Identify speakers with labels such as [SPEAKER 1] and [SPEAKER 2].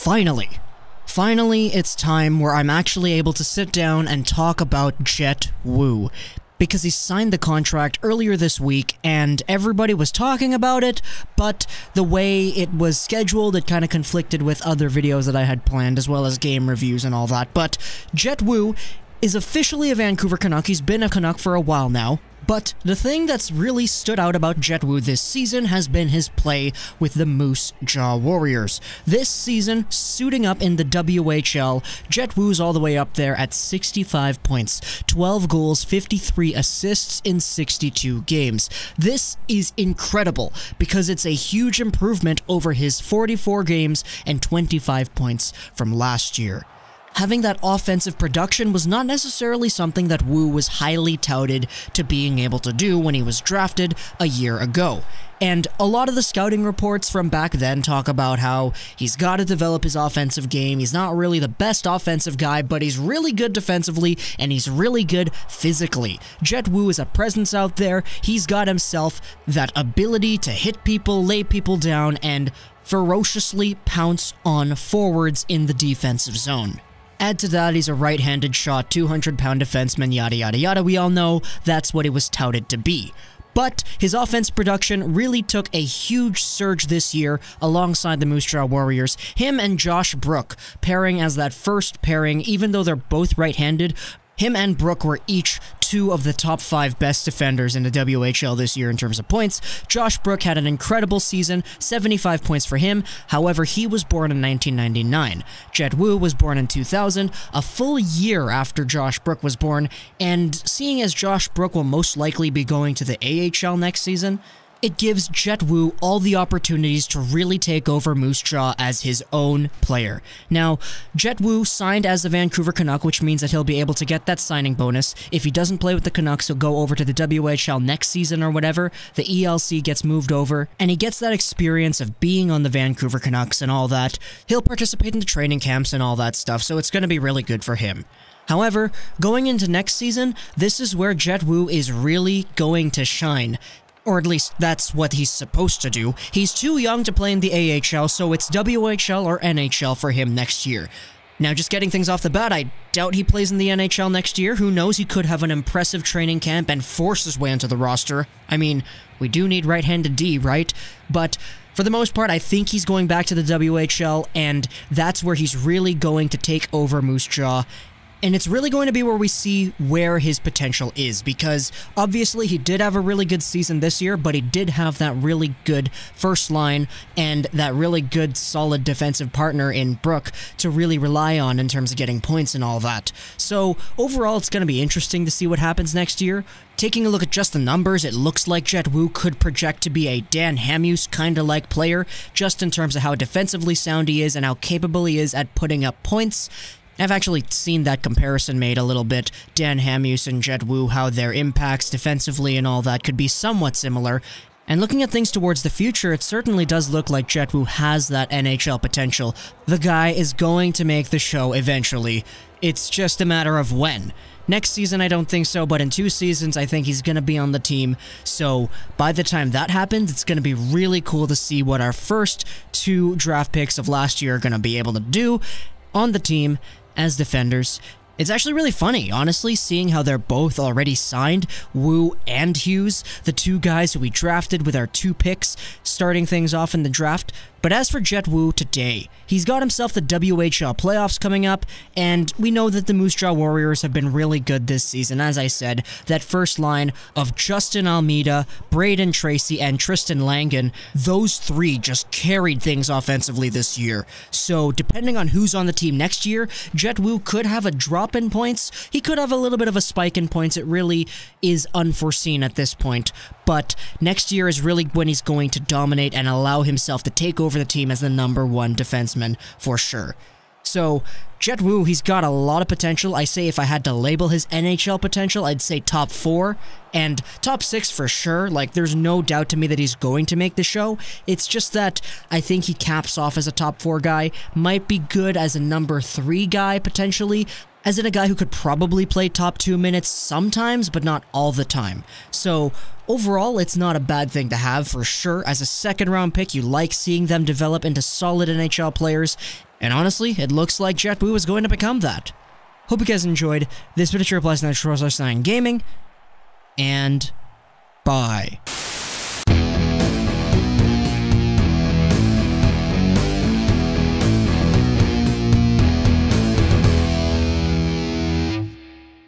[SPEAKER 1] Finally, it's time where I'm actually able to sit down and talk about Jett Woo. Because he signed the contract earlier this week, and everybody was talking about it, but the way it was scheduled, it kind of conflicted with other videos that I had planned, as well as game reviews and all that. But Jett Woo is officially a Vancouver Canuck. He's been a Canuck for a while now. But the thing that's really stood out about Jett Woo this season has been his play with the Moose Jaw Warriors. This season, suiting up in the WHL, Jett Woo's all the way up there at 65 points, 12 goals, 53 assists in 62 games. This is incredible because it's a huge improvement over his 44 games and 25 points from last year. Having that offensive production was not necessarily something that Woo was highly touted to being able to do when he was drafted a year ago. And a lot of the scouting reports from back then talk about how he's got to develop his offensive game. He's not really the best offensive guy, but he's really good defensively, and he's really good physically. Jett Woo is a presence out there. He's got himself that ability to hit people, lay people down, and ferociously pounce on forwards in the defensive zone. Add to that, he's a right-handed shot, 200-pound defenseman, yada yada yada. We all know that's what he was touted to be. But his offense production really took a huge surge this year alongside the Moose Jaw Warriors. Him and Josh Brook pairing as that first pairing, even though they're both right-handed, him and Brook were each two of the top 5 best defenders in the WHL this year in terms of points. Josh Brook had an incredible season, 75 points for him. However, he was born in 1999. Jett Woo was born in 2000, a full year after Josh Brook was born, and seeing as Josh Brook will most likely be going to the AHL next season, it gives Jett Woo all the opportunities to really take over Moose Jaw as his own player. Now, Jett Woo signed as a Vancouver Canuck, which means that he'll be able to get that signing bonus. If he doesn't play with the Canucks, he'll go over to the WHL next season or whatever. The ELC gets moved over, and he gets that experience of being on the Vancouver Canucks and all that. He'll participate in the training camps and all that stuff, so it's going to be really good for him. However, going into next season, this is where Jett Woo is really going to shine. Or at least that's what he's supposed to do. He's too young to play in the AHL, so it's WHL or NHL for him next year. Now, just getting things off the bat, I doubt he plays in the NHL next year. Who knows, he could have an impressive training camp and force his way into the roster. I mean, we do need right-handed D, right? But for the most part, I think he's going back to the WHL, and that's where he's really going to take over Moose Jaw. And it's really going to be where we see where his potential is, because obviously he did have a really good season this year, but he did have that really good first line and that really good solid defensive partner in Brook to really rely on in terms of getting points and all that. So overall, it's going to be interesting to see what happens next year. Taking a look at just the numbers, it looks like Jett Woo could project to be a Dan Hamhuis kinda like player, just in terms of how defensively sound he is and how capable he is at putting up points. I've actually seen that comparison made a little bit. Dan Hamhuis and Jett Woo, how their impacts defensively and all that could be somewhat similar. And looking at things towards the future, it certainly does look like Jett Woo has that NHL potential. The guy is going to make the show eventually. It's just a matter of when. Next season, I don't think so, but in 2 seasons, I think he's going to be on the team. So by the time that happens, it's going to be really cool to see what our first 2 draft picks of last year are going to be able to do on the team as defenders. It's actually really funny, honestly, seeing how they're both already signed, Woo and Hughes, the 2 guys who we drafted with our 2 picks, starting things off in the draft. But as for Jett Woo today, he's got himself the WHL playoffs coming up, and we know that the Moose Jaw Warriors have been really good this season. As I said, that first line of Justin Almeida, Braden Tracy, and Tristan Langan, those 3 just carried things offensively this year. So depending on who's on the team next year, Jett Woo could have a drop in points. He could have a little bit of a spike in points. It really is unforeseen at this point. But next year is really when he's going to dominate and allow himself to take over the team as the #1 defenseman for sure. So Jett Woo, he's got a lot of potential. I say if I had to label his NHL potential, I'd say top 4 and top 6 for sure. Like, there's no doubt to me that he's going to make the show. It's just that I think he caps off as a top 4 guy, might be good as a #3 guy potentially. as in a guy who could probably play top 2 minutes sometimes, but not all the time. So overall, it's not a bad thing to have for sure. As a second round pick, you like seeing them develop into solid NHL players, and honestly, it looks like Jett Woo is going to become that. Hope you guys enjoyed this video. Applies to Gaming, and bye.